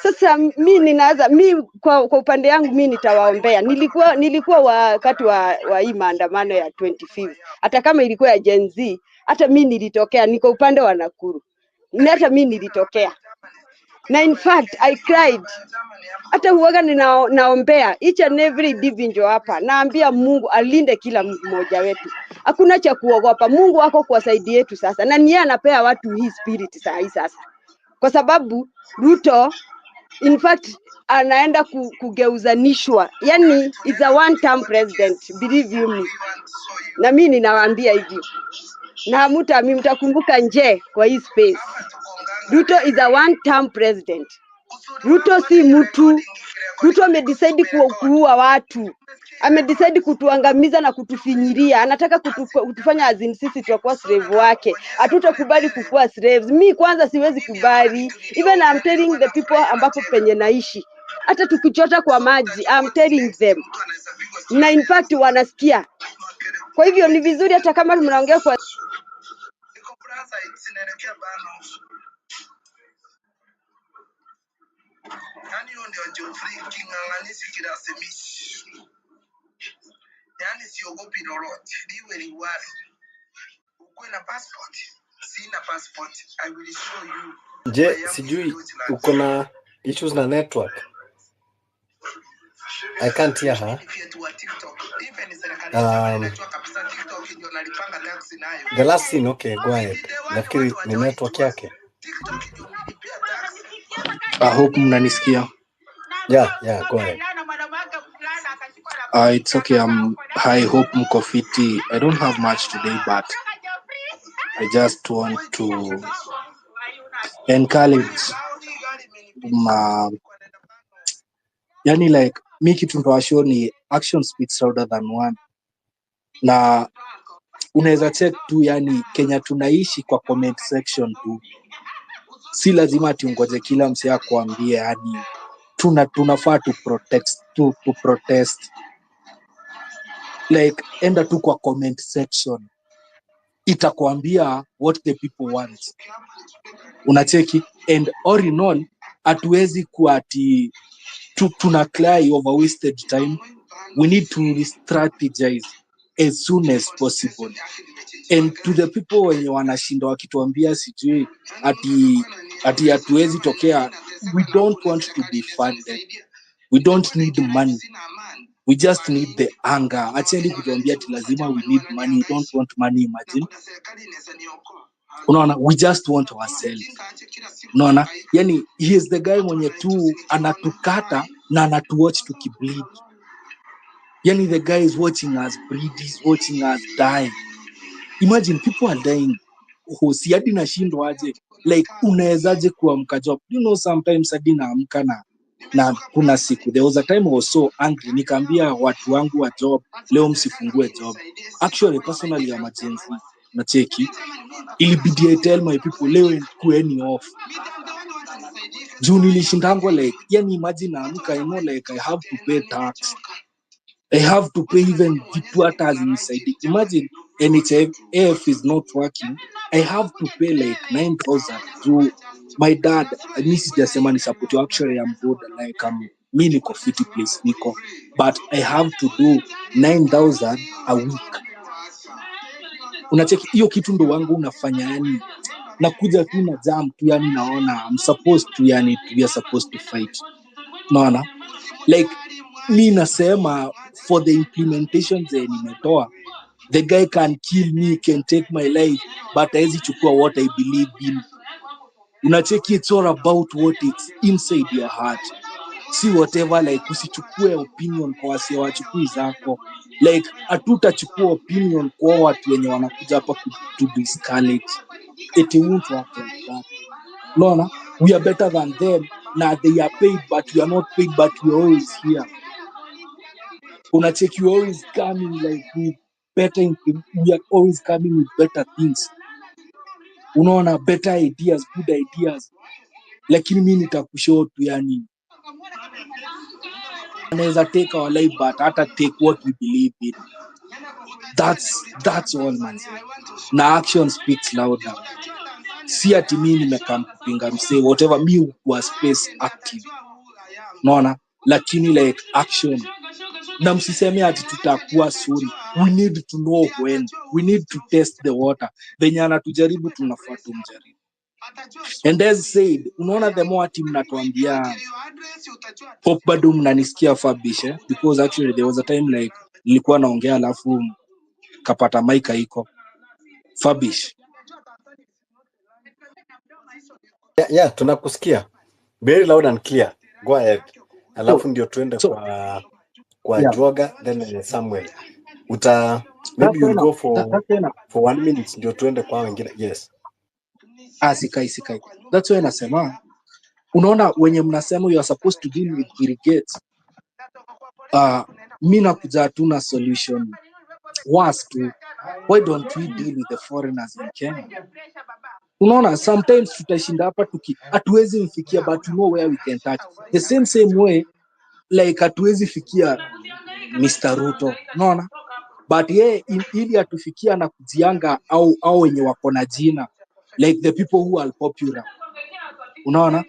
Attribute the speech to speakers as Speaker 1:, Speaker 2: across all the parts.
Speaker 1: Sasa kwa upande yangu mimi nitawaombea. Nilikuwa wakati wa hii maandamano ya 25. Hata kama ilikuwa ya Gen Z, hata mimi nilitokea, niko upande wa Nakuru. Hata mimi nilitokea. Na in fact I cried. Hata huwaga naombea each and every individual hapa. Naambia Mungu alinde kila mmoja wetu. Hakuna cha kuogopa. Mungu wako kwa saidi yetu sasa. Na niye anapea watu hii spirit sasa. Kwa sababu Ruto in fact anaenda kugeuzanishwa. Yani is a one term president, believe you me. Na mimi ninawaambia hivyo. Na mtakumbuka nje kwa hii space. Ruto is a one term president. Ruto si mtu. Ruto amedecide kuua watu. Amedecide kutuangamiza na kutufinyiria. Anataka kutufanya azin sisi tuwa slave wake. Hatutakubali kukua slaves. Mi kwanza siwezi kubali. Even I'm telling the people ambapo penye naishi. Hata tukichota kwa maji, I'm telling them. Na in fact wanasikia. Kwa hivyo ni vizuri hata kama mnaongea kwa
Speaker 2: yani siogopi lolote liwe liwali. Uko na passport? Sina passport. I will show you.
Speaker 3: Je, sijui uko na issues na network? I can't hear her. The last scene, okay, go ahead. Nafikiri ni network yake.
Speaker 2: I hope mnanisikia.
Speaker 3: Yeah, go ahead.
Speaker 2: It's okay. I hope mko fiti. I don't have much today, but I just want to encourage yani like mi kitu ndo ni action speaks louder than one. Na unaweza check tu yani Kenya tunaishi kwa comment section tu. Si lazima ati ungoje kila msee akuambie yani tunafaa to protest. Like enda tu kwa comment section. Itakwambia what the people want. Unacheki, and all in all hatuwezi kuwa ati tuna cry over wasted time. We need to strategize as soon as possible. And to the people wenye wanashinda wakituambia sijui ati hatuwezi tokea, we don't want to be funded. We don't need money. We just need the anger. Acheni kutuambia ati lazima we need money. We don't want money, imagine. Unaona, we just want ourselves. Unaona, yani he is the guy mwenye tu anatukata na anatuwatch tukibleed. Yani the guy is watching us bleed, he's watching us die. Imagine people are dying. Hosi hadi nashindwa aje. Like unawezaje kuamka job? You know, sometimes hadi naamka na kuna siku there was a time I was so angry, nikaambia watu wangu wa job leo msifungue job. Actually personally emergency na cheki ilibidi I tell my people leo kueni off. Juu nilishindangwa like yani imagine naamka, I know like I have to pay tax, I have to pay even vitu hata hazinisaidi. Imagine NHIF is not working, I have to pay like 9,000 juu my dad, mi sijasema ni support, actually I'm good, like mi niko fiti place niko, but I have to do 9,000 a week. Unacheki hiyo kitu ndo wangu unafanya yani nakuja tu na jam tu yani naona I'm supposed to yani we are supposed to fight. Naona like mi nasema for the implementation zenye nimetoa, the guy can kill me, can take my life, but haezi chukua what I believe in. Unacheki, it's all about what it's inside your heart. Si whatever, like usichukue opinion kwa wasi wachukui zako. Like hatutachukua opinion kwa watu wenye wanakuja hapa to discourage. It won't work like that. Lona, we are better than them. Now they are paid, but we are not paid, but we are always here. Unacheki, you always coming like with better, we are always coming with better things. Unaona, better ideas, good ideas. Lakini mimi nitakushow tu yani. Anaweza take our life, but hata take what we believe in. That's all, man. Na action speaks louder. si ati mimi nimekaa kupinga msee whatever, mi was space active, unaona, lakini like action. Na msiseme ati tutakuwa soon, we need to know when, we need to test the water. Venye anatujaribu tunafaa tumjaribu. And as said, unaona, the more ati mnatuambia, hope bado mnanisikia Fabish, because actually there was a time like nilikuwa naongea alafu kapata mic haiko. Fabish,
Speaker 3: Yeah, tunakusikia very loud and clear. Go ahead. Alafu ndio tuende
Speaker 2: so
Speaker 3: kwa
Speaker 2: yeah,
Speaker 3: Juaga then Samuel. Maybe
Speaker 2: that's
Speaker 3: you'll go for 1 minute ndio tuende kwa wengine. Yes.
Speaker 2: sikai. That's why nasema, unaona, wenye mnasema you are supposed to deal with Bill Gates, mi nakuja hatuna solution worse tu. Why don't we deal with the foreigners in Kenya? Unaona, sometimes tutashinda hapa hatuwezi mfikia, but you know where we can touch the same way, like hatuwezi fikia Mr. Ruto, unaona, but yeye ili atufikia na kujianga au wenye wako na jina, like the people who are popular, unaona.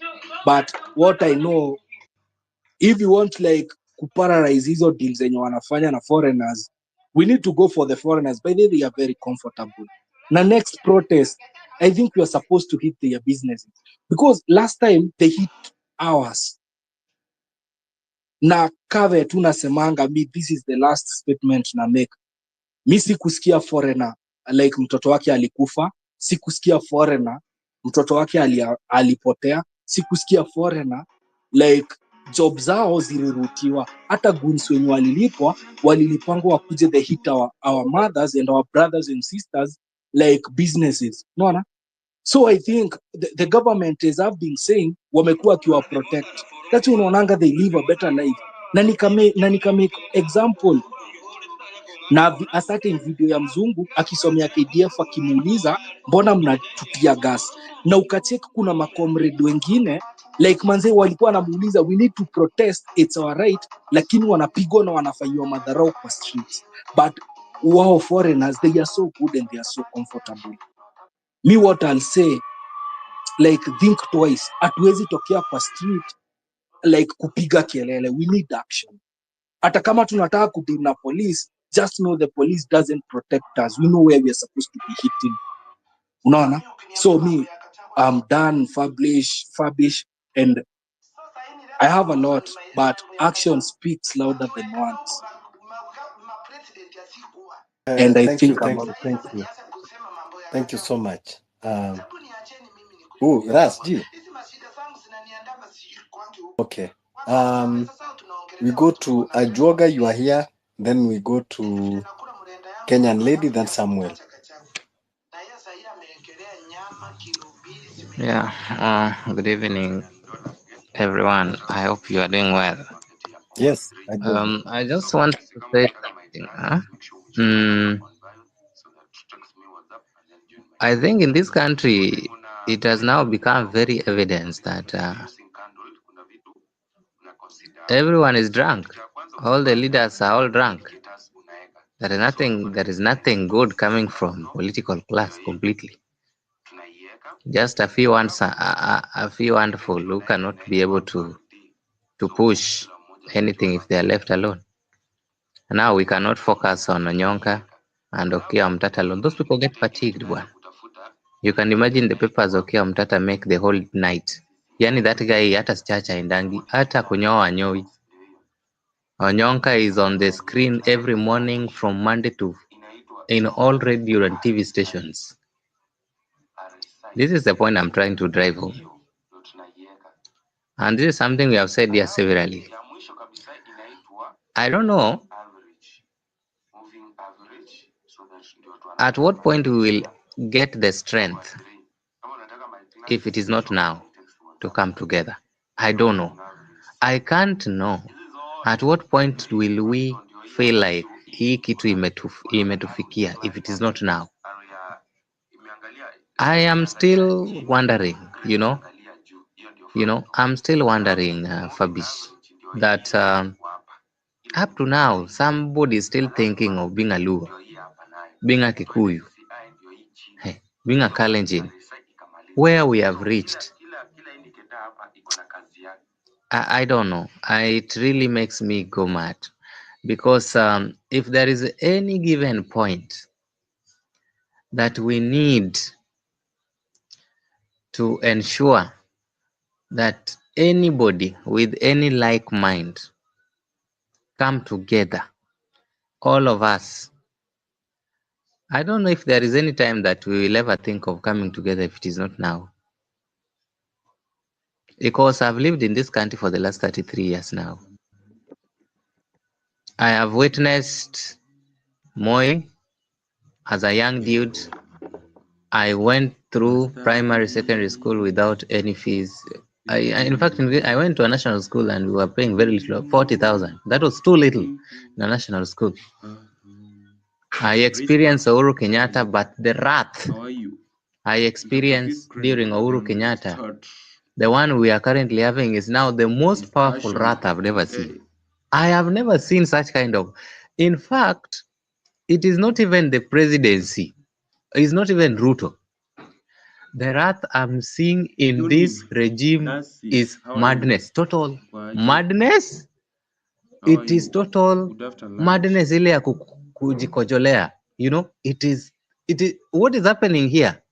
Speaker 2: But what I know, if you want like kuparalyze hizo deals zenye wanafanya na foreigners, we need to go for the foreigners. By the way, they are very comfortable. Na next protest, I think we are supposed to hit their businesses, because last time they hit ours. Na kave tunasemanga, mi this is the last statement na make, mi sikusikia foreigner like mtoto wake alikufa, sikusikia foreigner mtoto wake alipotea, sikusikia foreigner like job zao zilirutiwa. Hata goons wenye walilipangwa wakuje they hit our mothers and our brothers and sisters like businesses, unaona. So I think the government is have been saying wamekuwa kiwa protect, that's unaonanga they live a better life. Na nikame example na a certain video ya mzungu akisomea KDF akimuuliza mbona mnatupia gas, na ukacheki kuna makomrade wengine like manze walikuwa wanamuuliza we need to protest, it's our right, lakini wanapigwa na wanafanyiwa madharau kwa streets. But wow, foreigners they are so good and they are so comfortable. Me what I'll say, like think twice, hatuwezi tokea kwa street like kupiga kelele, we need action. Hata kama tunataka kudeal na police, just know the police doesn't protect us, we know where we are supposed to be hitting, unaona. So me, I'm done Fabish, and I have a lot, but action speaks louder than words. And I think
Speaker 3: Thank you so much. Ras G. Okay. We go to Ajuoga, you are here. Then we go to Kenyan lady, then Samuel.
Speaker 4: Yeah. Good evening, everyone. I hope you are doing well.
Speaker 3: Yes.
Speaker 4: I just want to say something. I think in this country, it has now become very evident that everyone is drunk. All the leaders are all drunk. There is nothing good coming from political class completely. Just a few handful who cannot be able to push anything if they are left alone. Now we cannot focus on Onyonka and Okia Mtata alone. Those people get fatigued, one. You can imagine the papers Okia Mtata make the whole night. Yani that guy hata sichacha indangi, hata kunyoa anyoi. Onyonka is on the screen every morning from Monday to in all radio and TV stations. This is the point I'm trying to drive home. And this is something we have said here severally. I don't know at what point we will get the strength, if it is not now, to come together. I don't know. I can't know. At what point will we feel like hii kitu imetufikia, if it is not now? I am still wondering, I'm still wondering, Fabish, that up to now, somebody is still thinking of being a Luo, being a Kikuyu, being a Kalenjin. where we have reached, I don't know. It really makes me go mad because if there is any given point that we need to ensure that anybody with any like mind come together, all of us. I don't know if there is any time that we will ever think of coming together if it is not now. Because I've lived in this country for the last 33 years now. I have witnessed Moi as a young dude. I went through primary, secondary school without any fees. In fact, I went to a national school and we were paying very little, 40,000. That was too little in a national school. I experienced Uhuru Kenyatta, but the wrath I experienced during Uhuru Kenyatta, the one we are currently having, is now the most powerful wrath I've never seen. I have never seen such kind of. In fact, it is not even the presidency. It's not even Ruto. The wrath I'm seeing in this regime is madness. Total madness. It is total madness ile ya kujikojolea. You know, it is what is happening here.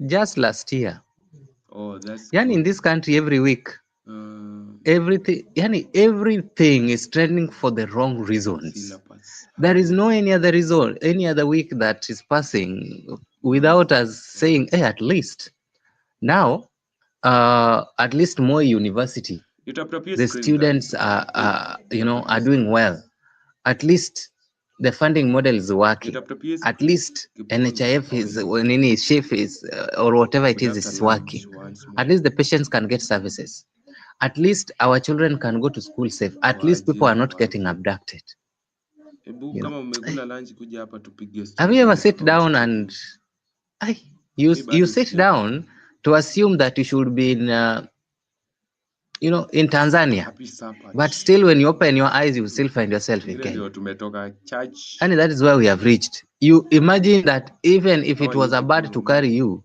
Speaker 4: Just last year, yani in this country every week, everything is trending for the wrong reasons. There is no any other reason, any other week that is passing without us saying, hey, at least now, at least more university, the students are doing well. At least the funding model is working. At least NHIF is shift is or whatever it is working. At least the patients can get services. At least our children can go to school safe. At least people are not getting abducted. You know, have you ever sit down and you sit down to assume that you should be in in Tanzania, but still when you open your eyes you still find yourself in Kenya. And that is where we have reached. You imagine that even if it was a bird to carry you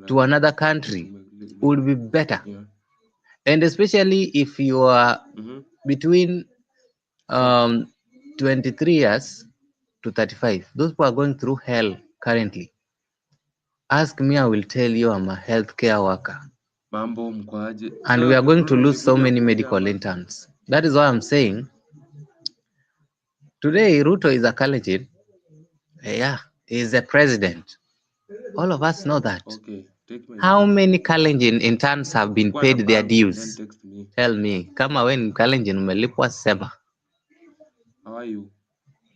Speaker 4: to another country, would be better. And especially if you are between 23 years to 35, those who are going through hell currently. Ask me, I will tell you I'm a healthcare worker. And we are going to lose so many medical interns. That is why I'm saying today Ruto is a Kalenjin. Yeah, he's the president. All of us know that. How many Kalenjin interns have been paid their dues? Tell me. Kama we ni Kalenjin umelipwa sema.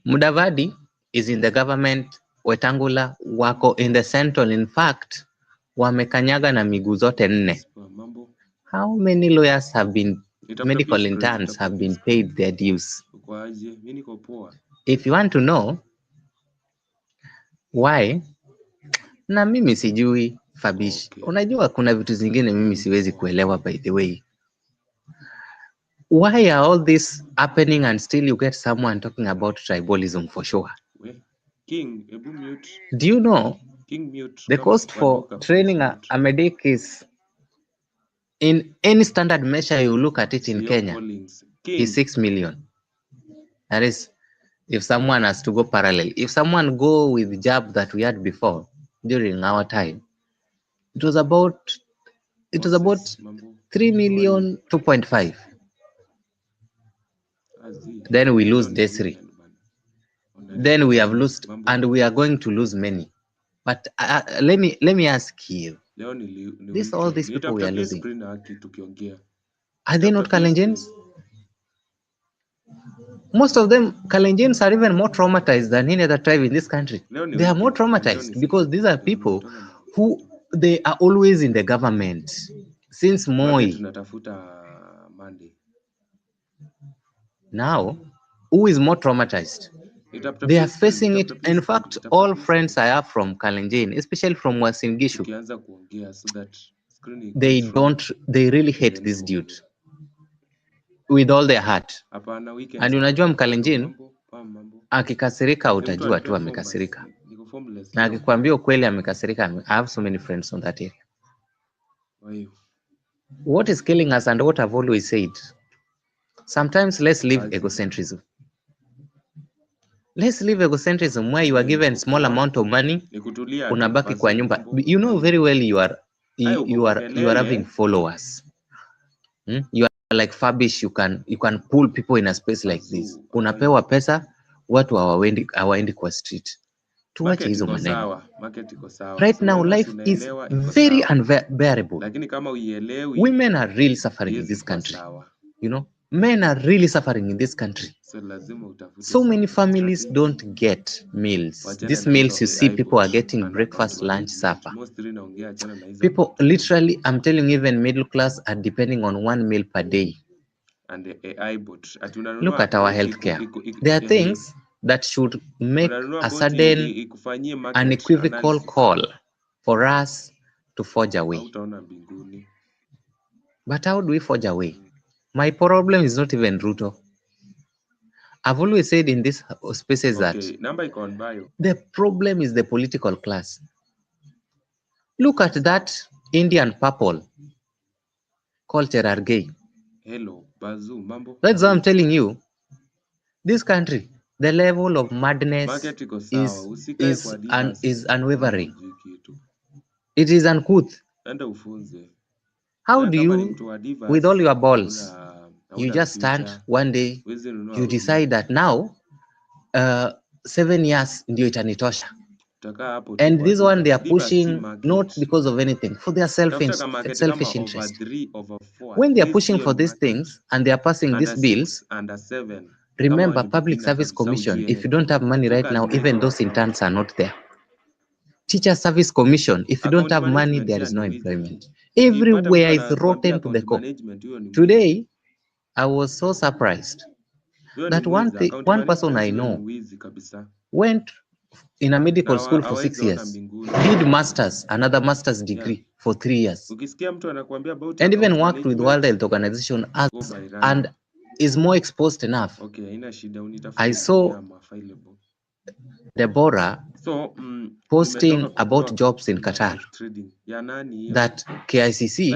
Speaker 4: Mudavadi is in the government. Wetangula wako in the central. In fact, wamekanyaga na miguu zote nne. How many lawyers have been, medical interns have been paid their dues? If you want to know why, na mimi sijui Fabish. Unajua kuna vitu zingine mimi siwezi kuelewa by the way. Why are all this happening and still you get someone talking about tribalism for sure? Do you know the cost for training a medic is, in any standard measure you look at it in Kenya, is 6 million. That is, if someone has to go parallel. If someone go with jab that we had before during our time, it was about 3 million, 2.5. Then we lose Desri. Then we have lost, and we are going to lose many. But let me ask you, all these people we are losing, are they not Kalenjins? Most of them, Kalenjins, are even more traumatized than any other tribe in this country. They are more traumatized because these are people who, they are always in the government since Moi. Now, who is more traumatized? They are facing it. In fact, all friends I have from Kalenjin, especially from Uasin Gishu, they really hate this dude with all their heart. And unajua Mkalenjin akikasirika utajua tu amekasirika. Na akikwambia ukweli amekasirika. I have so many friends on that area. What is killing us and what I've always said, sometimes let's leave egocentrism. Let's leave egocentrism where you are given small amount of money, unabaki kwa nyumba. You know very well you are having followers. You are like Fabish, you can pull people in a space like this. Unapewa pesa, watu hawaendi kwa street. Tuache hizo maneno. Right now life is very unbearable. Women are really suffering in this country. You know, men are really suffering in this country. So many families don't get meals. These meals you see, people are getting breakfast, lunch, supper. People literally, I'm telling you, even middle class are depending on 1 meal per day. Look at our healthcare. There are things that should make a sudden unequivocal call for us to forge away. But how do we forge away? My problem is not even Ruto. I've always said in these spaces that the problem is the political class. Look at that Indian purple called Cherargei. That's why I'm telling you, this country, the level of madness is unwavering. It is uncouth. How do you, with all your balls, you just stand one day, you decide that now 7 years ndio itanitosha. And this one they are pushing not because of anything, for their selfish interest. When they are pushing for these things and they are passing these bills, remember Public Service Commission, if you don't have money right now, even those interns are not there. Teacher Service Commission, if you don't have money, there is no employment. Everywhere is rotten to the core. Today, I was so surprised that one person I know went in a medical school for 6 years, did masters, another master's degree for 3 years, and even worked with World Health Organization and is more exposed enough. I saw Deborah posting about jobs in Qatar, that KICC,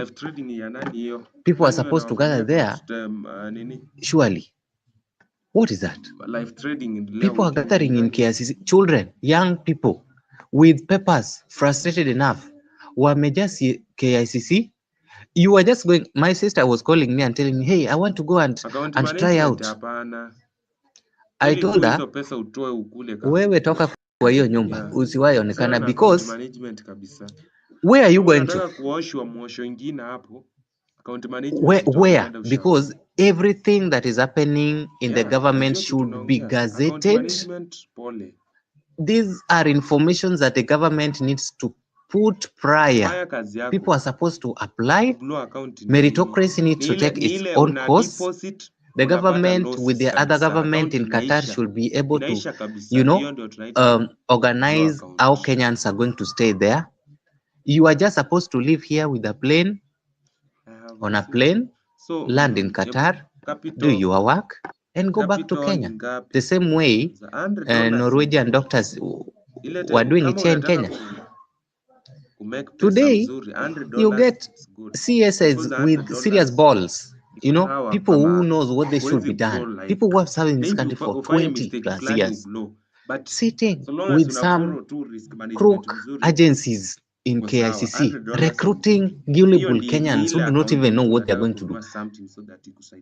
Speaker 4: people are supposed to gather there. Surely, what is that? People are gathering in KICC, children, young people with papers, frustrated enough. Wameja KICC. You were just going. My sister was calling me and telling me, hey, I want to go and try out. I told her, wewe toka kwa hiyo nyumba, usiwahi onekana, because where are you going to? Where? Because everything that is happening in the government should be gazetted. These are informations that the government needs to put prior. People are supposed to apply. Meritocracy needs to take its own course. The government with the other government in Qatar should be able to, organize how Kenyans are going to stay there. You are just supposed to live here with a plane, on a plane, land in Qatar, do your work, and go back to Kenya. The same way Norwegian doctors were doing it here in Kenya. Today, you get CSs with serious balls. People who knows what they should be done. People who have served in this country for 20 plus years, sitting with some crook agencies in KICC, recruiting gullible Kenyans who do not even know what they are going to do.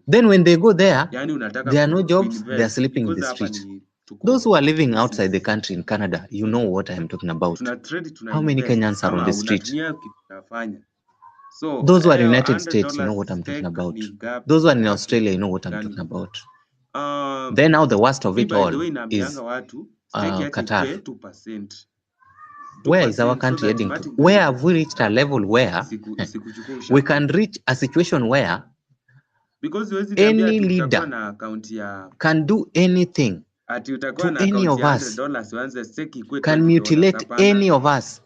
Speaker 4: Then when they go there, there are no jobs, they are sleeping in the street. Those who are living outside the country in Canada, you know what I am talking about. How many Kenyans are on the street? Those who are in the United States, you know what I'm talking about. Those who are in Australia, you know what I'm talking about. Then now the worst of it all is Qatar. Where is our country heading to? Where have we reached a level where we can reach a situation where any leader can do anything to any of us, can mutilate any of us?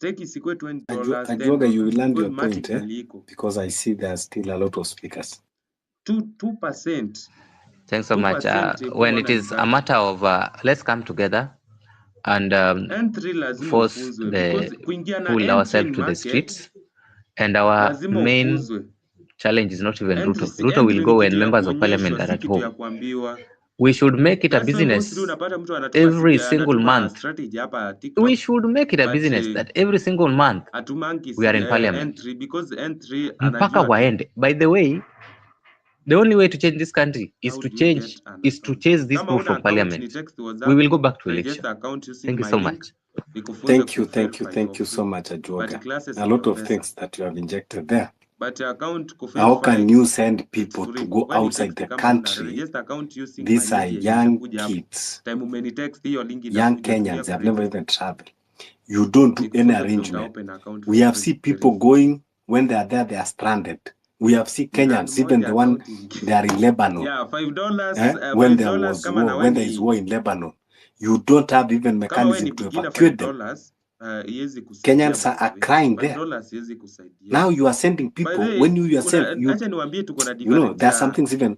Speaker 3: Ajuoga, you will land your point, because I see there's still a lot of speakers.
Speaker 4: 2%. Thanks so much. When it is a matter of let's come together, and
Speaker 5: N3 lazima
Speaker 4: force
Speaker 5: ufunzwe because kuingia na
Speaker 4: pull
Speaker 5: N3
Speaker 4: ourselves to the
Speaker 5: market
Speaker 4: streets. And our
Speaker 5: lazima
Speaker 4: main
Speaker 5: ufunzwe.
Speaker 4: challenge is not even Ruto.
Speaker 5: N3
Speaker 4: Ruto will
Speaker 5: ni
Speaker 4: go when
Speaker 5: kitu ya
Speaker 4: members of parliament
Speaker 5: kuonyeshwa,
Speaker 4: are
Speaker 5: si
Speaker 4: at
Speaker 5: kitu ya
Speaker 4: home.
Speaker 5: kuambiwa.
Speaker 4: We should make it a
Speaker 5: That's why mostly
Speaker 4: business
Speaker 5: unapata mtu anatuma
Speaker 4: every single
Speaker 5: anatuma
Speaker 4: month.
Speaker 5: strategy hapa TikTok.
Speaker 4: We should make it a
Speaker 5: But,
Speaker 4: business that every single month
Speaker 5: atumanki
Speaker 4: we are in parliament.
Speaker 5: N3 because N3
Speaker 4: Mpaka
Speaker 5: anajua tu.
Speaker 4: waende. By the way, the only way to change this country is
Speaker 5: How
Speaker 4: to
Speaker 5: do you get
Speaker 4: change,
Speaker 5: an
Speaker 4: is to
Speaker 5: account?
Speaker 4: chase this
Speaker 5: Kama
Speaker 4: people
Speaker 5: una
Speaker 4: from
Speaker 5: account ni
Speaker 4: parliament.
Speaker 5: text WhatsApp,
Speaker 4: We will go back to
Speaker 5: register
Speaker 4: election.
Speaker 5: account using
Speaker 4: Thank you
Speaker 5: my
Speaker 4: so
Speaker 5: link.
Speaker 4: much.
Speaker 5: Nikufunze
Speaker 3: Thank you.
Speaker 5: kuverify for
Speaker 3: So
Speaker 5: free.
Speaker 3: much,
Speaker 5: But
Speaker 3: Ajuoga.
Speaker 5: classes
Speaker 3: A lot
Speaker 5: ni
Speaker 3: of
Speaker 5: pesa.
Speaker 3: things that you have injected there.
Speaker 5: But account
Speaker 3: How
Speaker 5: kuverify
Speaker 3: can you send people
Speaker 5: free.
Speaker 3: to go
Speaker 5: When you
Speaker 3: outside
Speaker 5: text
Speaker 3: the
Speaker 5: kama una
Speaker 3: country?
Speaker 5: register account using my
Speaker 3: These are
Speaker 5: link yenye
Speaker 3: young
Speaker 5: itakuja hapo.
Speaker 3: kids,
Speaker 5: Time umenitext hiyo link
Speaker 3: young
Speaker 5: itakuja, tumia
Speaker 3: Kenyans. They have never
Speaker 5: kuregister.
Speaker 3: even traveled. You don't do any
Speaker 5: Nikufunze vile uta
Speaker 3: arrangement.
Speaker 5: open account
Speaker 3: We
Speaker 5: for
Speaker 3: have
Speaker 5: free.
Speaker 3: seen people going, when they are there, they are stranded. We have seen Kenyans, even the one, they are in Lebanon.
Speaker 5: Yeah, $5,
Speaker 3: When
Speaker 5: $5
Speaker 3: there was
Speaker 5: kama na
Speaker 3: war, when there is war in Lebanon, you don't have even mechanism to evacuate them. Kenyans are crying there. Now you are sending people, when you yourself, there are some things even,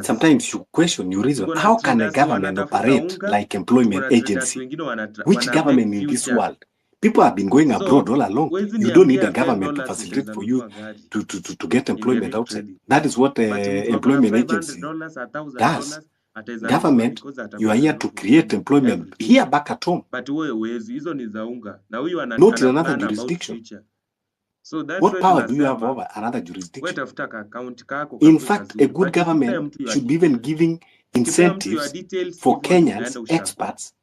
Speaker 3: sometimes you question, you reason, how can a government operate like employment agency? Which government in this world? People have been going abroad all along. You don't need a government to facilitate for you to get employment outside. That is what employment agency does. Government, you are here to create employment here back at home,
Speaker 5: but hizo ni za unga. Na huyu
Speaker 3: not in another jurisdiction.
Speaker 5: So that's
Speaker 3: what power do you have over another jurisdiction? In fact, a good government should be even giving incentives for Kenyans, expats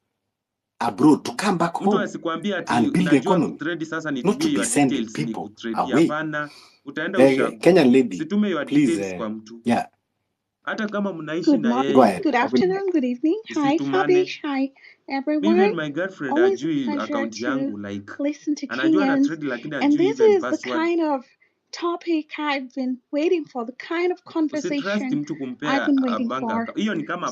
Speaker 3: abroad to come back home and build the economy, not to be sending people away. Kenyan lady, please, yeah.
Speaker 6: Good morning, good afternoon, good evening. Hi, Fabish. Hi, everyone.
Speaker 5: Even my girlfriend
Speaker 6: Always a pleasure to listen to Kenyans. And this is the kind of topic I've been waiting for, the kind of conversation I've been waiting for.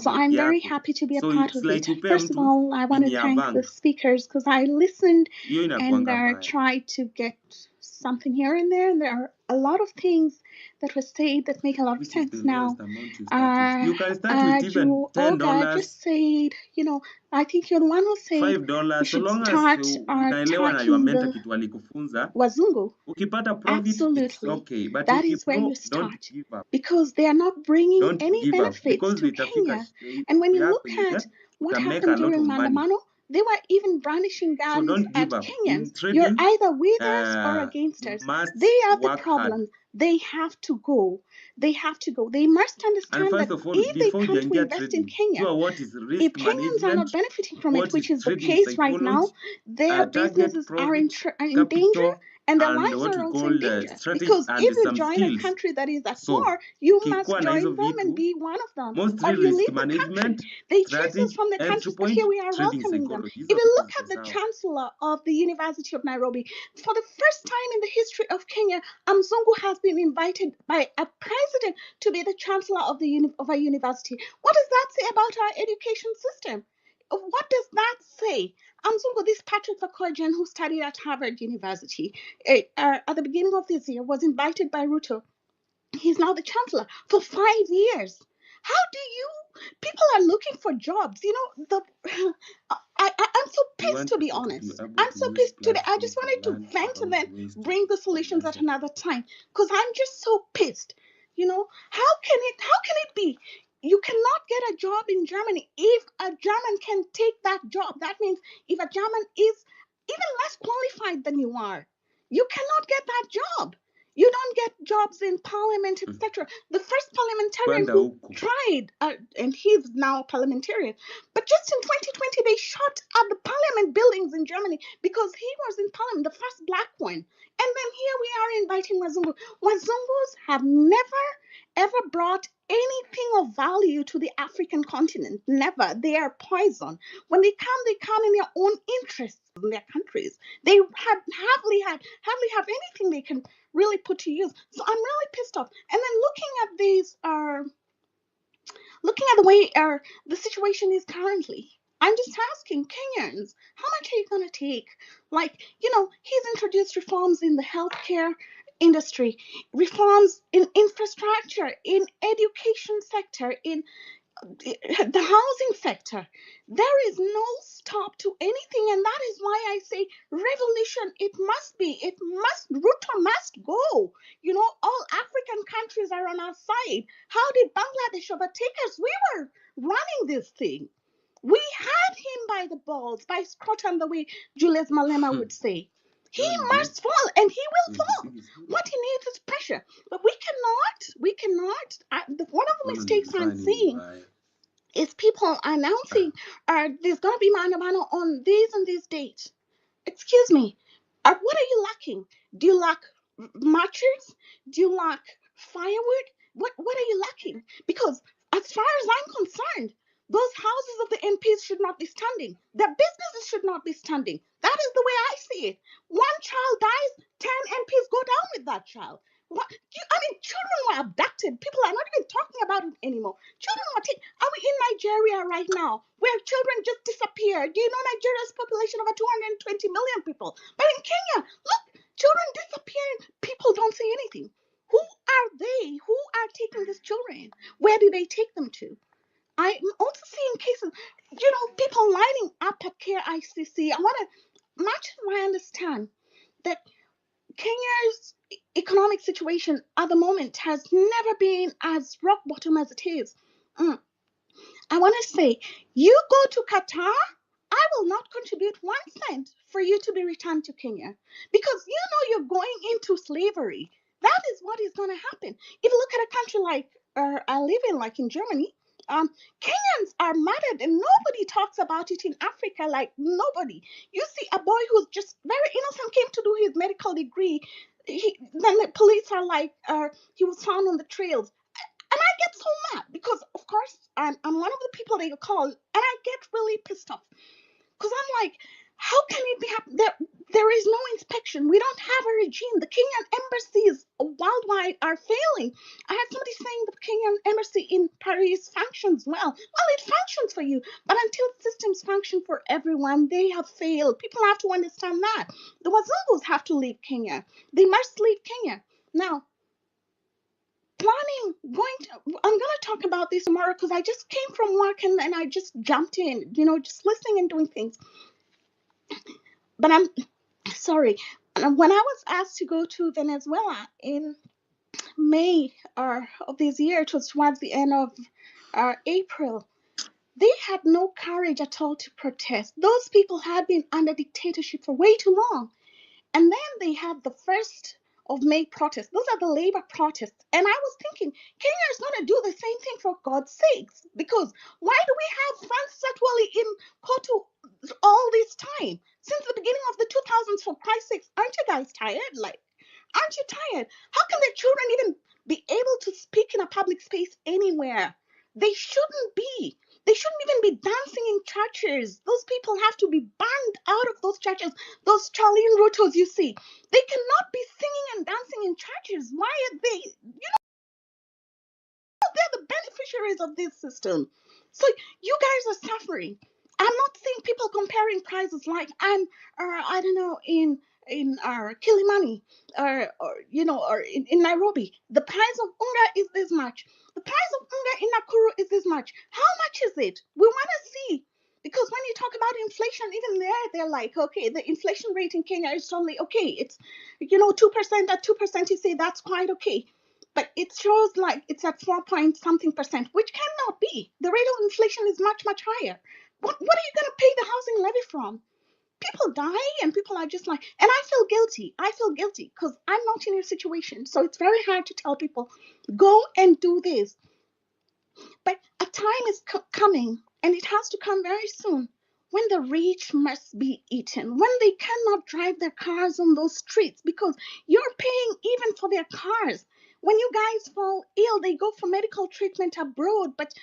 Speaker 6: So I'm very happy to be a part of it. First of all, I want to thank the speakers because I listened and tried to get something here and there. And there are a lot of things that were said that make a lot of sense now.
Speaker 5: You can start with even $10.
Speaker 6: Just said, I think you're the one who said
Speaker 5: $5
Speaker 6: we should
Speaker 5: so long
Speaker 6: start
Speaker 5: as
Speaker 6: attacking the wazungu. Absolutely.
Speaker 5: Okay, but
Speaker 6: that is where you start because they are not bringing any benefits to Kenya. And when you look at what happened during Mandamano, they were even brandishing guns at Kenyans. You're either with us or against us. They are the problem. They have to go. They must understand that if they come to invest in Kenya, if Kenyans are not benefiting from it, which is the case right now, their businesses are in danger and their lives are also in danger. Because if you join a country that is at war, you must join them and be one of them. Or you leave the country. They chase us from the countries, but here we are welcoming them. If you look at the Chancellor of the University of Nairobi, for the first time in the history of Kenya, Mzungu has been invited by a president to be the Chancellor of a university. What does that say about our education system? What does that say? Mzungu, this Patrick Fakojian, who studied at Harvard University at the beginning of this year, was invited by Ruto. He's now the chancellor for 5 years. How do you? People are looking for jobs. I'm so pissed, to be honest. I'm so pissed today. I just wanted to vent and then bring the solutions at another time because I'm just so pissed. How can it be? You cannot get a job in Germany if a German can take that job. That means if a German is even less qualified than you are, you cannot get that job. You don't get jobs in parliament, etc. The first parliamentarian who tried, and he's now a parliamentarian, but just in 2020, they shot at the parliament buildings in Germany because he was in parliament, the first black one. And then here we are inviting Wazungu. Wazungus have never, ever brought anything of value to the African continent. Never. They are poison. When they come in their own interests in their countries. They hardly have anything they can really put to use. So I'm really pissed off. And then looking at the way the situation is currently, I'm just asking Kenyans, how much are you going to take? He's introduced reforms in the healthcare industry, reforms in infrastructure, in education sector, in the housing sector. There is no stop to anything, and that is why I say revolution. Ruto must go. All African countries are on our side. How did Bangladesh overtake us? We were running this thing. We had him by the balls, by scrotum, the way Julius Malema would say. He must fall, and he will fall. What he needs is pressure. But we cannot. One of the mistakes I'm seeing is people announcing, there's going to be Mandamano on these and these dates. Excuse me. What are you lacking? Do you lack marchers? Do you lack firewood? What are you lacking? Because as far as I'm concerned, those houses of the MPs should not be standing. Their businesses should not be standing. That is the way I see it. One child dies, 10 MPs go down with that child. Children were abducted. People are not even talking about it anymore. Children were taken. Are we in Nigeria right now where children just disappear? Do you know Nigeria's population of 220 million people? But in Kenya, look, children disappear. People don't say anything. Who are they? Who are taking these children? Where do they take them to? I'm also seeing cases, people lining up at Care ICC. Much as I understand that Kenya's economic situation at the moment has never been as rock bottom as it is. I want to say, you go to Qatar, I will not contribute 1 cent for you to be returned to Kenya, because you're going into slavery. That is what is going to happen. If you look at a country like I live in, like in Germany, Kenyans are murdered, and nobody talks about it in Africa. Like nobody. You see a boy who's just very innocent came to do his medical degree. Then the police are like, he was found on the trails. And I get so mad because, of course, I'm one of the people they call, and I get really pissed off because I'm like, how can it be happening? There is no inspection. We don't have a regime. The Kenyan embassies worldwide are failing. I had somebody saying the Kenyan embassy in Paris functions well. Well, it functions for you, but until systems function for everyone, they have failed. People have to understand that. The Wazungus have to leave Kenya. They must leave Kenya. Now, I'm going to talk about this tomorrow because I just came from work and I just jumped in, just listening and doing things. But I'm sorry. When I was asked to go to Venezuela in May of this year, it was towards the end of April, they had no courage at all to protest. Those people had been under dictatorship for way too long. And then they had the 1st of May protests. Those are the labor protests. And I was thinking, Kenya is going to do the same thing for God's sakes. Because why do we have Francis Atwoli in Kotu all this time? Since the beginning of the 2000s, for Christ's sakes, aren't you guys tired? Aren't you tired? How can the children even be able to speak in a public space anywhere? They shouldn't be. They shouldn't even be dancing in churches. Those people have to be banned out of those churches. Those Charlene Rutos you see, they cannot be singing and dancing in churches. Why are they? They're the beneficiaries of this system. So you guys are suffering. I'm not seeing people comparing prices like I don't know, in Kilimani or in Nairobi. The price of unga is this much. The price of unga in Nakuru is this much. How much is it? We want to see. Because when you talk about inflation, even they're like, okay, the inflation rate in Kenya is only okay. It's 2%. At 2%, you say that's quite okay. But it shows like it's at 4 point something percent, which cannot be. The rate of inflation is much, much higher. What are you going to pay the housing levy from? People die and people are just like, and I feel guilty. I feel guilty because I'm not in your situation. So it's very hard to tell people, go and do this. But a time is coming, and it has to come very soon, when the rich must be eaten, when they cannot drive their cars on those streets because you're paying even for their cars. When you guys fall ill, they go for medical treatment abroad. But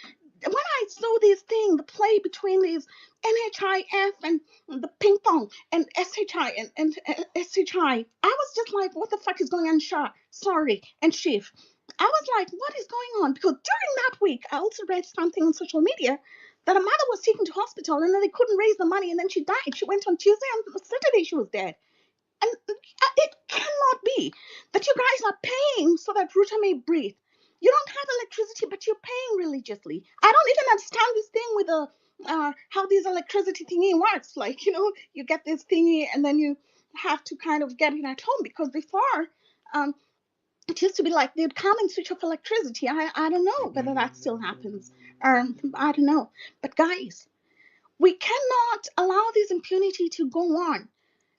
Speaker 6: when I saw this thing, the play between these NHIF and the ping pong and SHI and SHI, I was just like, what the fuck is going on, Shah? Sorry, and Chief. I was like, what is going on? Because during that week, I also read something on social media that a mother was taken to hospital and then they couldn't raise the money and then she died. She went on Tuesday and Saturday she was dead. And it cannot be that you guys are paying so that Ruto may breathe. You don't have electricity, but you're paying religiously. I don't even understand this thing with how this electricity thingy works. Like, you get this thingy and then you have to kind of get it at home, because before, it used to be like they'd come and switch off electricity. I don't know whether that still happens. I don't know. But guys, we cannot allow this impunity to go on.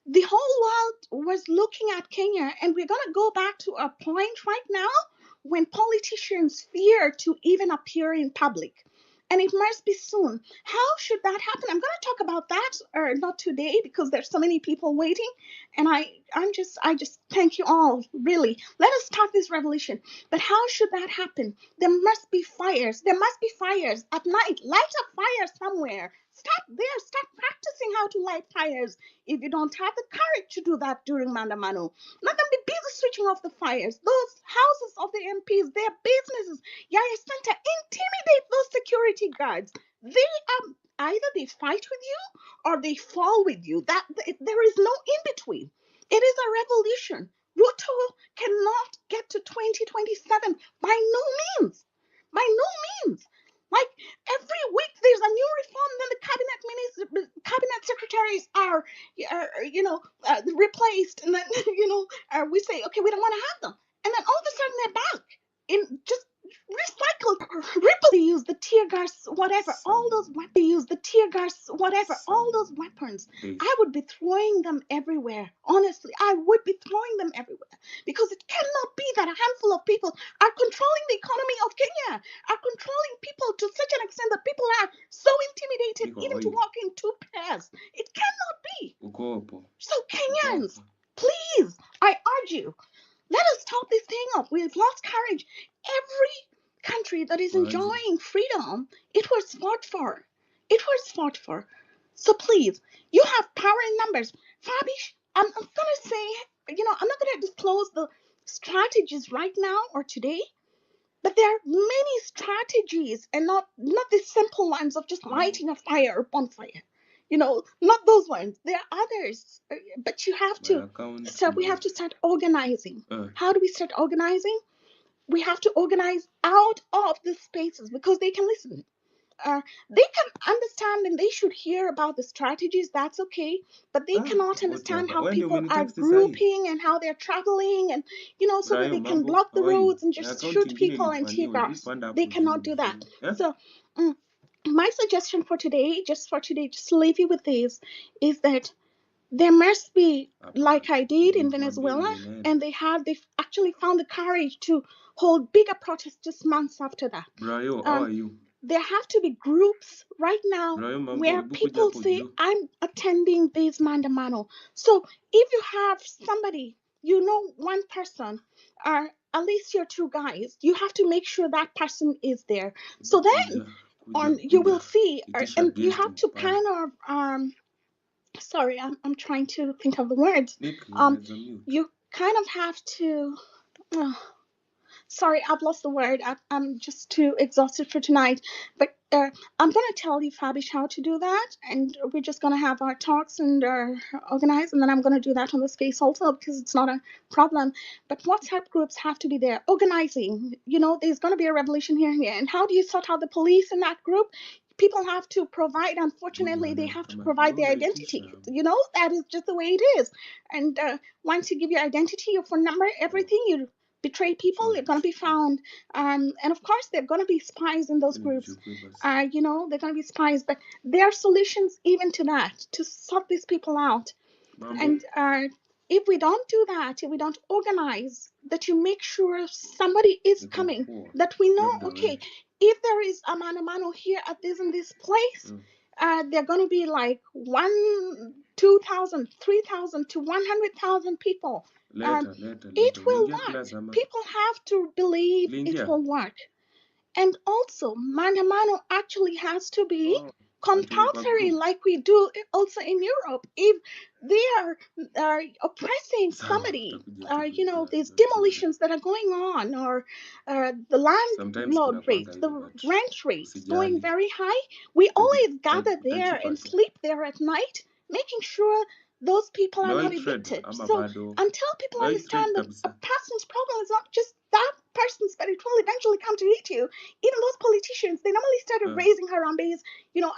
Speaker 6: The whole world was looking at Kenya, and we're going to go back to a point right now when politicians fear to even appear in public. And it must be soon. How should that happen? I'm going to talk about that, not today, because there's so many people waiting. And I just thank you all, really. Let us start this revolution. But how should that happen? There must be fires. There must be fires at night. Light a fire somewhere. Start there. Start practicing how to light fires. If you don't have the courage to do that during Mandamano, let them be busy switching off the fires. Those houses of the MPs, their businesses, Yaya Center, intimidate those security guards. They either they fight with you or they fall with you. There is no in between. It is a revolution. Ruto cannot get to 2027 by no means. By no means. Like, every week there's a new reform, then the cabinet secretaries are replaced, and then we say, okay, we don't want to have them, and then all of a sudden they're back in just recycled. They use the tear gas, whatever, all those weapons. I would be throwing them everywhere. Honestly, I would be throwing them everywhere, because it cannot be that a handful of people are controlling the economy of Kenya, are controlling people to such an extent that people are so intimidated even to walk in two pairs. It cannot be. So Kenyans, please, I urge you, let us stop this thing up. We've lost courage. Every country that is enjoying freedom, it was fought for. It was fought for. So please, you have power in numbers. Fabish, I'm going to say, I'm not going to disclose the strategies right now or today, but there are many strategies, and not the simple ones of just lighting a fire or bonfire. Not those ones. There are others, but you have to. So we have to start organizing. How do we start organizing? We have to organize out of the spaces, because they can listen. They can understand, and they should hear about the strategies. That's okay, but they cannot understand how people are grouping and how they're traveling, and so that they can block the roads and just shoot people and tear gas. They cannot do that. So my suggestion for today, just to leave you with this, is that there must be, like I did in Venezuela, and they've actually found the courage to hold bigger protests just months after that.
Speaker 7: How are you?
Speaker 6: There have to be groups right now where people say, I'm attending this Mandamano. So if you have somebody, one person, or at least your two guys, you have to make sure that person is there. So then you will see, and you have to kind of, sorry, I'm trying to think of the words. You kind of have to, sorry, I've lost the word. I'm just too exhausted for tonight. But I'm going to tell you, Fabish, how to do that. And we're just going to have our talks and organize. And then I'm going to do that on the space also, because it's not a problem. But WhatsApp groups have to be there. Organizing. There's going to be a revolution here and here. And how do you sort out the police in that group? People have to provide, unfortunately, they have to provide their identity. That is just the way it is. And once you give your identity, your phone number, everything, you betray people, they're going to be found. And of course, there are going to be spies in those groups. They're going to be spies. But there are solutions even to that, to sort these people out. And if we don't do that, if we don't organize, that you make sure somebody is coming, that we know, okay, if there is a mano here at this and this place, they're going to be like 1, 2,000, 3,000 to 100,000 people. It will work. People have to believe it will work. And also, Mandamano actually has to be compulsory, like we do also in Europe. If they are oppressing somebody, these demolitions that are going on, or the landlord rates, the rent rates going very high, we always gather there and sleep there at night, making sure those people are not evicted. So until people understand that a person's problem is not just that persons, but it will eventually come to eat you. Even those politicians, they normally started raising Harambes,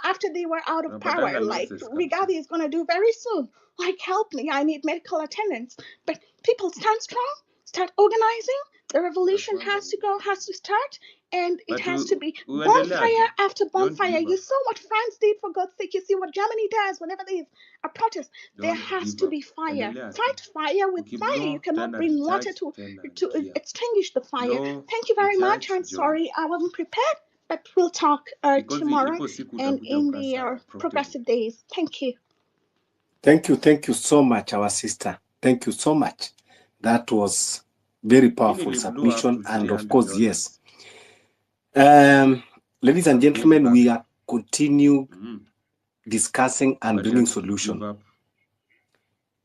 Speaker 6: after they were out of power, like Rigathi is going to do very soon. Like, help me, I need medical attendance. But people stand strong, start organizing. The revolution has to start, and it has to be bonfire after bonfire. You saw what France did, for God's sake. You see what Germany does whenever there's a protest. There has to be fire. Fight fire with fire. You cannot bring water to extinguish the fire. Thank you very much. I'm sorry I wasn't prepared, but we'll talk tomorrow and in the progressive days. Thank you.
Speaker 3: Thank you so much, our sister. Thank you so much. That was very powerful submission, and of course, yes. Ladies and gentlemen, we are continue discussing and bringing solution.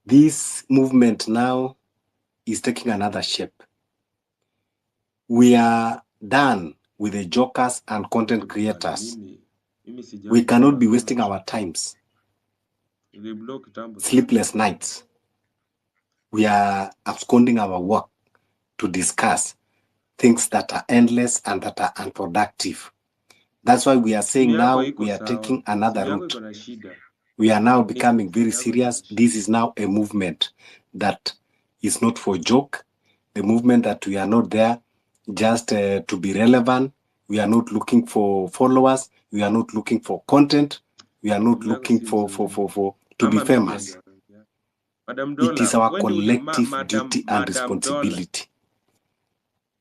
Speaker 3: This movement now is taking another shape. We are done with the jokers and content creators. We cannot be wasting our times, sleepless nights. We are absconding our work to discuss things that are endless and that are unproductive. That's why we are saying now we are taking another route. We are now becoming very serious. This is now a movement that is not for joke. The movement that we are not there just to be relevant. We are not looking for followers. We are not looking for content. We are not looking for to be famous. It is our collective duty and responsibility.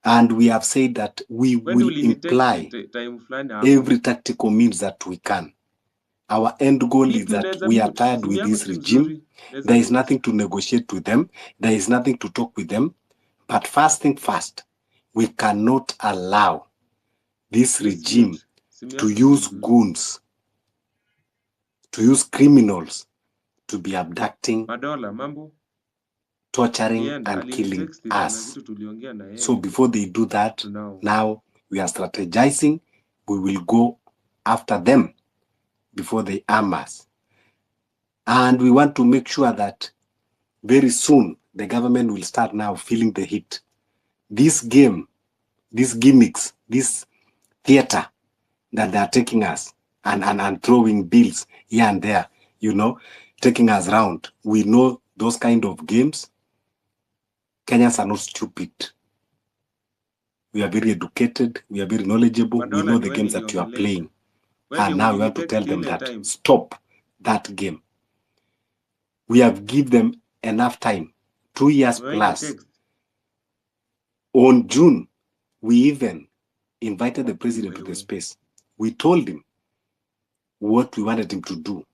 Speaker 3: And we have said that we will imply every tactical means that we can. Our end goal is that we are tired with this regime. There is nothing to negotiate with them. There is nothing to talk with them. But first thing first, we cannot allow this regime to use goons, to use criminals to be abducting, torturing, and killing us. So before they do that, now we are strategizing. We will go after them before they harm us. And we want to make sure that very soon the government will start now feeling the heat. This game, these gimmicks, this theater that they are taking us and throwing bills here and there, taking us around. We know those kind of games. Kenyans are not stupid. We are very educated. We are very knowledgeable. We know the games that you are playing. And now we want to tell them that stop that game. We have given them enough time, 2 years plus. On June, we even invited the president to the space. We told him what we wanted him to do.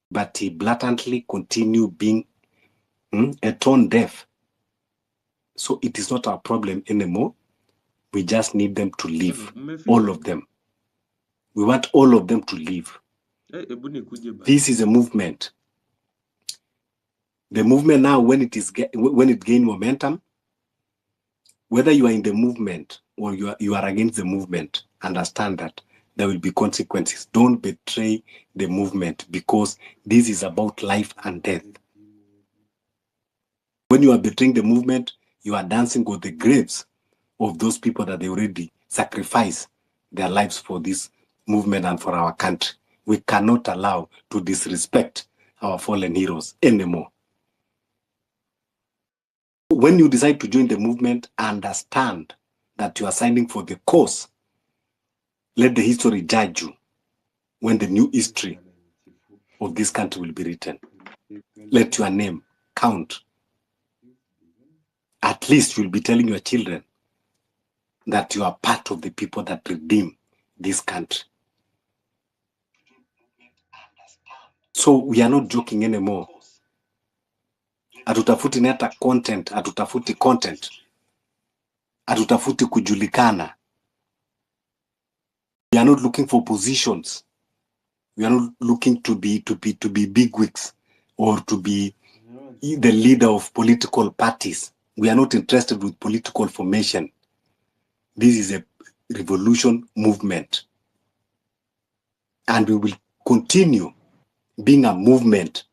Speaker 3: But he blatantly continued being a tone deaf. So it is not our problem anymore. We just need them to leave, all of them. We want all of them to leave. This is a movement. The movement now, when it gains momentum, whether you are in the movement or you are against the movement, understand that there will be consequences. Don't betray the movement, because this is about life and death. When you are betraying the movement, you are dancing with the graves of those people that they already sacrificed their lives for this movement and for our country. We cannot allow to disrespect our fallen heroes anymore. When you decide to join the movement, understand that you are signing for the cause. Let the history judge you when the new history of this country will be written. Let your name count. At least you'll be telling your children that you are part of the people that redeem this country. So we are not joking anymore. Hatutafuti neta content, hatutafuti content. Hatutafuti kujulikana. We are not looking for positions. We are not looking to be bigwigs or to be the leader of political parties. We are not interested with political formation. This is a revolution movement. And we will continue being a movement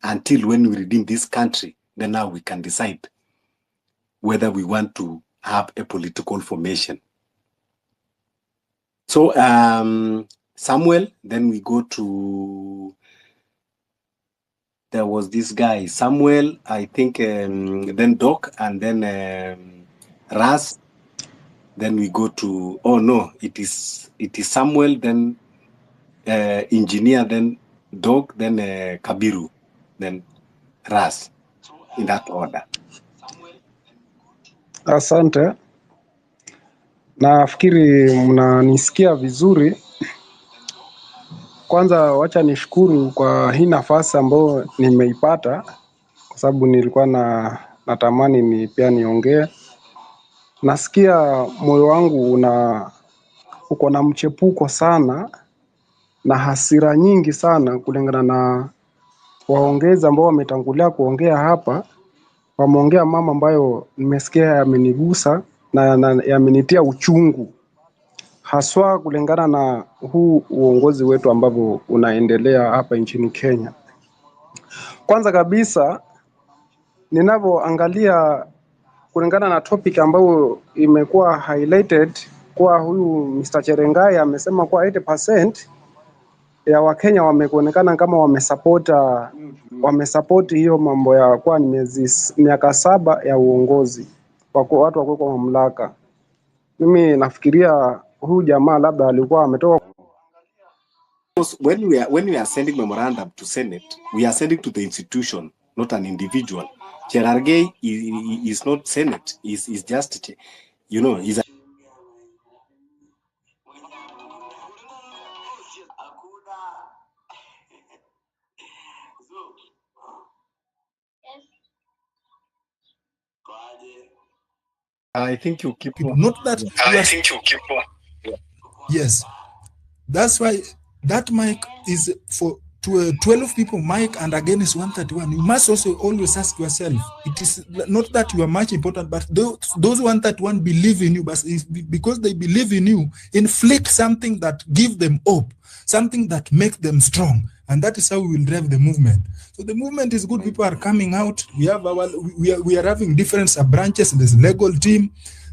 Speaker 3: until when we redeem this country, then now we can decide whether we want to have a political formation. So Samuel, then we go to, there was this guy, Samuel, I think, then Doc, and then Ras. Then we go to, oh no, it is Samuel, then Engineer, then Doc, then Kabiru, then Ras, in that order.
Speaker 7: Asante. Nafikiri mnanisikia vizuri. Kwanza wacha nishukuru kwa hii nafasi ambayo nimeipata, kwa sababu nilikuwa natamani ni pia niongee. Nasikia moyo wangu uko na mchepuko sana na hasira nyingi sana, kulingana na waongezi ambao wametangulia kuongea hapa. Wameongea mama ambayo nimesikia yamenigusa na yamenitia uchungu, haswa kulingana na huu uongozi wetu ambavyo unaendelea hapa nchini Kenya. Kwanza kabisa, ninavyoangalia kulingana na topic ambayo imekuwa highlighted, kwa huyu Mr. Cherengai amesema kwa 80% ya Wakenya wameonekana kama wamesupport hiyo mambo ya kwa miaka 7 ya uongozi watu wako kwa mamlaka. Mimi nafikiria huyu jamaa labda alikuwa ametoka.
Speaker 3: When we are sending memorandum to Senate, we are sending to the institution, not an individual. Cherargei is not Senate, is just, you know, he's a I think you keep on.
Speaker 8: Not that yes, that's why that mic is for 12 people mic, and again is 131. You must also always ask yourself, it is not that you are much important, but those 131 believe in you, but because they believe in you, inflict something that give them hope, something that make them strong, and that is how we will drive the movement. So the movement is good. People are coming out. We are having different sub branches. There's legal team,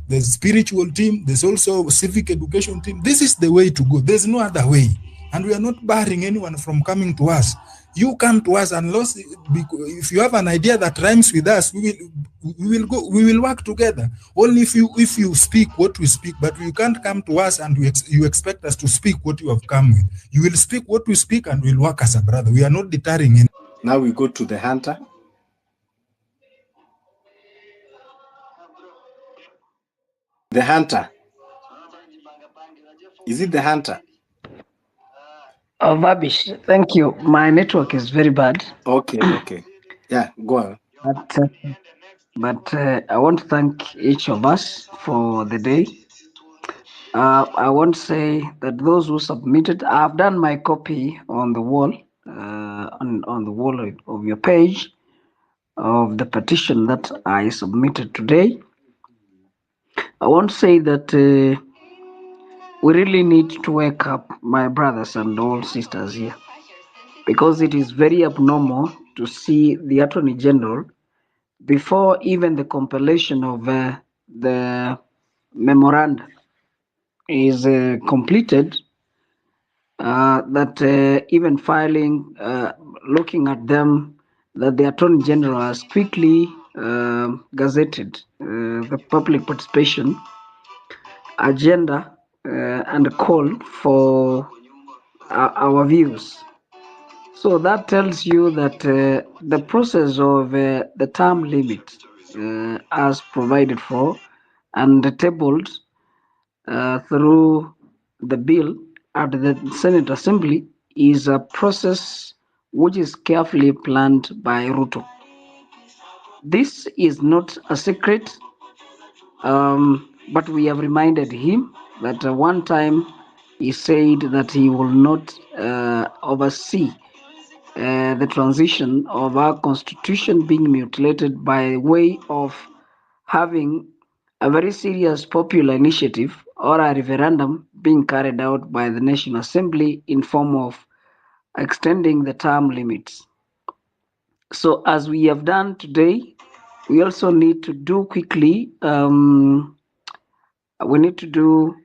Speaker 8: there's spiritual team, there's also civic education team. This is the way to go. There's no other way. And we are not barring anyone from coming to us. You come to us, unless if you have an idea that rhymes with us, we will work together. Only if you speak what we speak, but you can't come to us and you expect us to speak what you have come with. You will speak what we speak and we'll work as a brother. We are not deterring anyone.
Speaker 3: Now we go to the hunter. The hunter. Is it the hunter?
Speaker 9: Oh, Babish, thank you. My network is very bad.
Speaker 3: Okay. Yeah, go on.
Speaker 9: But I want to thank each of us for the day. I want to say that those who submitted, I've done my copy on the wall, on the wall of your page of the petition that I submitted today. I want to say that we really need to wake up, my brothers and all sisters here, because it is very abnormal to see the Attorney General, before even the compilation of the memoranda is completed, that even filing, looking at them, that the Attorney General has quickly gazetted the public participation agenda and called for our views. So that tells you that the process of the term limit as provided for and tabled through the bill at the Senate Assembly is a process which is carefully planned by Ruto. This is not a secret, but we have reminded him that one time he said that he will not oversee the transition of our constitution being mutilated by way of having a very serious popular initiative or a referendum being carried out by the National Assembly in form of extending the term limits. So as we have done today, we also need to do quickly We need to do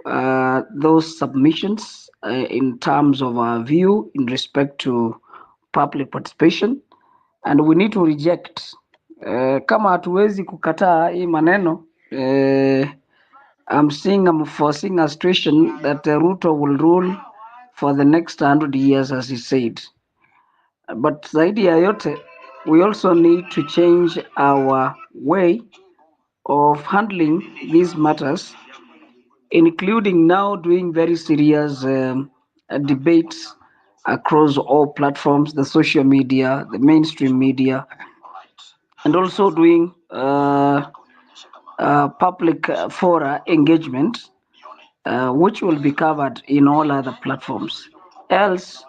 Speaker 9: those submissions in terms of our view in respect to public participation, and we need to reject kama hatuwezi kukataa hii maneno I'm foreseeing a situation that Ruto will rule for the next 100 years, as he said. But zaidi ya yote, we also need to change our way of handling these matters, including now doing very serious debates across all platforms, the social media, the mainstream media, and also doing public fora engagement, which will be covered in all other platforms. Else,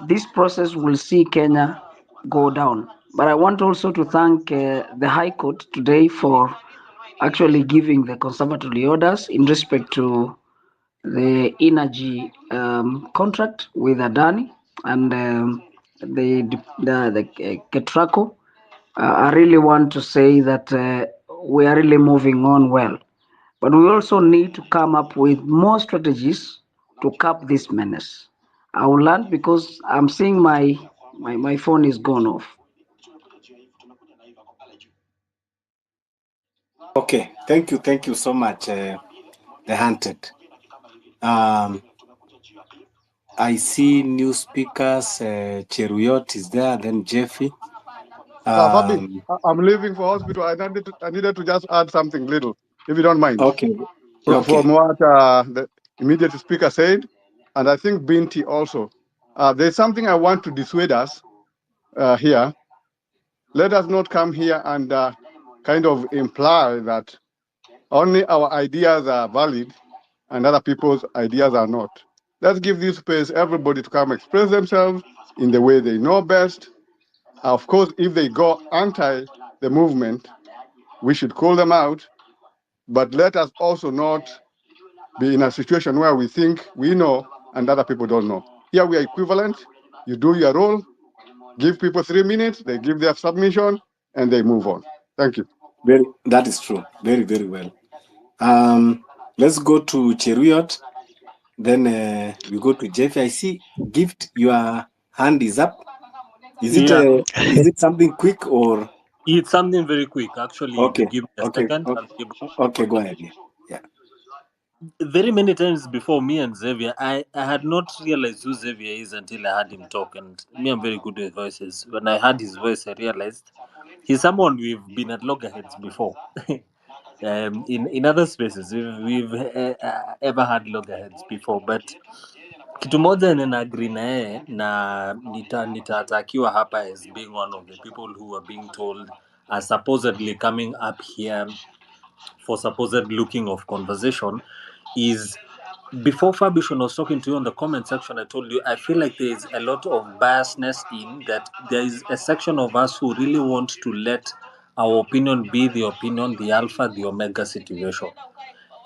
Speaker 9: this process will see Kenya go down. But I want also to thank the High Court today for actually giving the conservatory orders in respect to the energy contract with Adani and the Ketraco. I really want to say that we are really moving on well. But we also need to come up with more strategies to cap this menace. I will learn because I'm seeing my phone is gone off.
Speaker 3: Okay, thank you so much, The Hunted. I see new speakers. Cheruyot is there, then Jeffy.
Speaker 10: Fabi, I'm leaving for hospital. I needed to just add something little, if you don't mind.
Speaker 3: Okay.
Speaker 10: From what the immediate speaker said, and I think Binti also. There's something I want to dissuade us here. Let us not come here and kind of imply that only our ideas are valid and other people's ideas are not. Let's give this space everybody to come express themselves in the way they know best. Of course, if they go anti the movement, we should call them out. But let us also not be in a situation where we think we know and other people don't know. Here we are equivalent. You do your role, give people 3 minutes, they give their submission, and they move on. Thank you.
Speaker 3: That is true. Very, very well. Let's go to Cheruyot. Then we go to Jeffy. I see Gift, your hand is up. Is it something quick or?
Speaker 11: It's something very quick. Actually,
Speaker 3: okay.
Speaker 11: Give me a second.
Speaker 3: Okay, go ahead. Yeah.
Speaker 11: Very many times before me and Xavier, I had not realized who Xavier is until I heard him talk. And me, I'm very good with voices. When I heard his voice, I realized he's someone we've been at loggerheads before. In other spaces, we've ever had loggerheads before. But kitu moja nina-agree na yeye na nitatakiwa hapa as being one of the people who are being told are supposedly coming up here for supposed looking of conversation is, before Fabian was talking to you on the comment section, I told you I feel like there is a lot of biasness in that. There is a section of us who really want to let our opinion be the opinion, the alpha, the omega situation.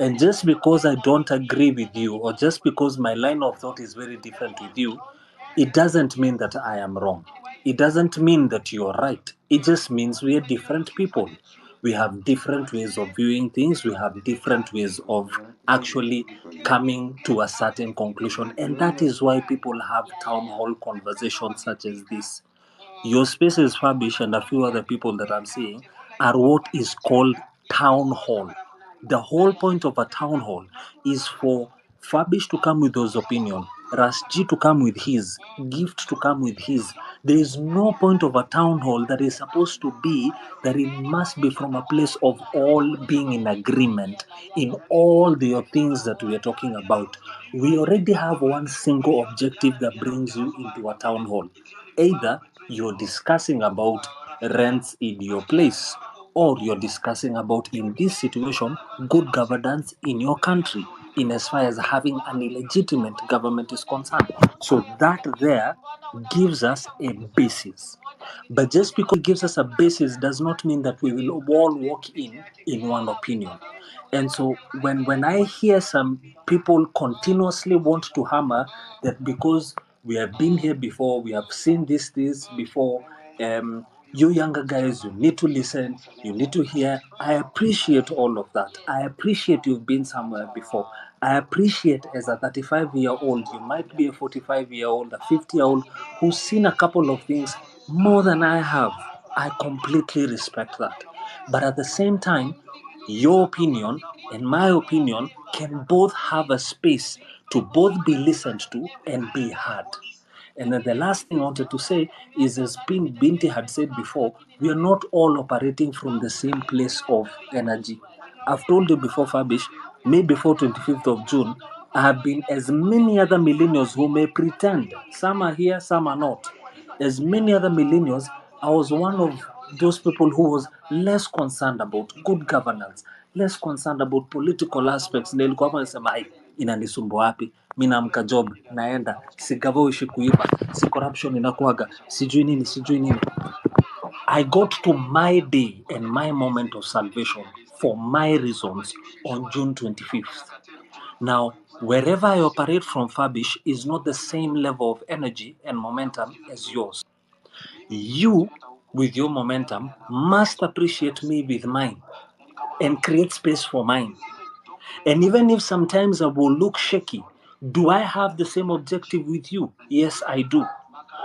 Speaker 11: And just because I don't agree with you, or just because my line of thought is very different with you, it doesn't mean that I am wrong. It doesn't mean that you're right. It just means we are different people. We have different ways of viewing things. We have different ways of actually coming to a certain conclusion. And that is why people have town hall conversations such as this. Your spaces, Fabish, and a few other people that I'm seeing are what is called town hall. The whole point of a town hall is for Fabish to come with those opinions, Rasji to come with his, Gift to come with his. There is no point of a town hall that is supposed to be that it must be from a place of all being in agreement in all the things that we are talking about. We already have one single objective that brings you into a town hall. Either you're discussing about rents in your place, or you're discussing about, in this situation, good governance in your country, in as far as having an illegitimate government is concerned. So that there gives us a basis. But just because it gives us a basis does not mean that we will all walk in one opinion. And so when I hear some people continuously want to hammer that because we have been here before, we have seen this before, You younger guys, you need to listen, you need to hear. I appreciate all of that. I appreciate you've been somewhere before. I appreciate as a 35-year-old, you might be a 45-year-old, a 50-year-old who's seen a couple of things more than I have. I completely respect that. But at the same time, your opinion and my opinion can both have a space to both be listened to and be heard. And then the last thing I wanted to say is, as Binti had said before, we are not all operating from the same place of energy. I've told you before, Fabish, me before 25th of June, I have been as many other millennials who may pretend. Some are here, some are not. As many other millennials, I was one of those people who was less concerned about good governance, less concerned about political aspects. Nilikuwa hapa nasema hai inanisumbua wapi? Mimi naamka job, naenda, sigavoishi kuiba, si corruption inakuaga, sijui nini. I got to my day and my moment of salvation for my reasons on June 25th. Now, wherever I operate from, Fabish, is not the same level of energy and momentum as yours. You, with your momentum, must appreciate me with mine and create space for mine. And even if sometimes I will look shaky, do I have the same objective with you? Yes, I do.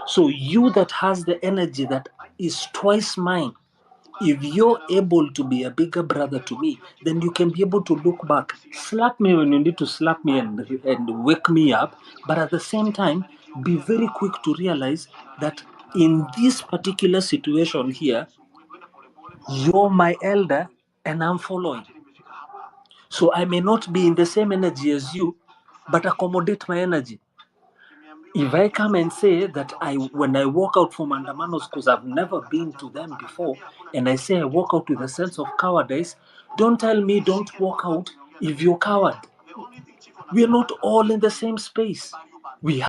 Speaker 11: So you that has the energy that is twice mine, if you're able to be a bigger brother to me, then you can be able to look back, slap me when you need to slap me and wake me up, but at the same time, be very quick to realize that in this particular situation here, you're my elder and I'm following. So I may not be in the same energy as you, but accommodate my energy. If I come and say that when I walk out from Mandamanos, because I've never been to them before, and I say I walk out with a sense of cowardice, don't tell me don't walk out if you're coward. We're not all in the same space. We